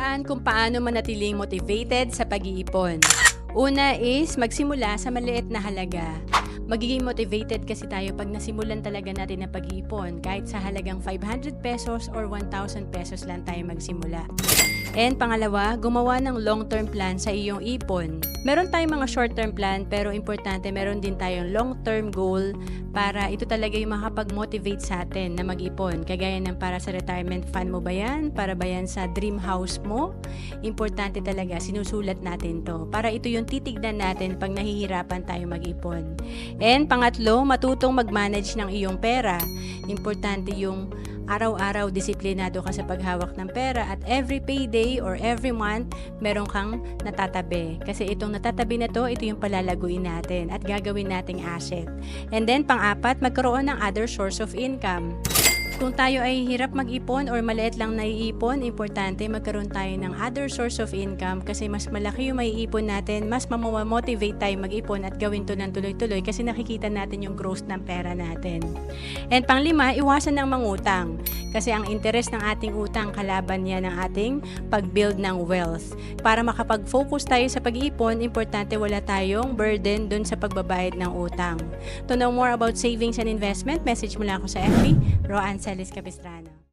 paraan kung paano manatiling motivated sa pag-iipon. Una is magsimula sa maliit na halaga. Magiging motivated kasi tayo pag nasimulan talaga natin na pag-iipon. Kahit sa halagang 500 pesos or 1,000 pesos lang tayo magsimula. And pangalawa, gumawa ng long-term plan sa iyong ipon. Meron tayong mga short-term plan pero importante meron din tayong long-term goal para ito talaga yung makapag-motivate sa atin na mag-ipon. Kagaya ng para sa retirement fund mo ba yan? Para ba yan sa dream house mo? Importante talaga, sinusulat natin to. Para ito yung titignan natin pag nahihirapan tayo mag-ipon. And pangatlo, matutong mag-manage ng iyong pera. Importante yung araw-araw disiplinado ka sa paghawak ng pera at every payday or every month meron kang natatabi. Kasi itong natatabi na to, ito yung palalaguin natin at gagawin nating asset. And then pang-apat, magkaroon ng other source of income. Kung tayo ay hirap mag-ipon or maliit lang naiipon, importante magkaroon tayo ng other source of income kasi mas malaki yung maiipon natin, mas mamamotivate tayo mag-ipon at gawin to ng tuloy-tuloy kasi nakikita natin yung growth ng pera natin. And panglima, iwasan ng mangutang kasi ang interest ng ating utang kalaban niya ng ating pag-build ng wealth. Para makapag-focus tayo sa pag-iipon, importante wala tayong burden dun sa pagbabayad ng utang. To know more about savings and investment, message mo lang ako sa FB, Roan Celis Capistrano.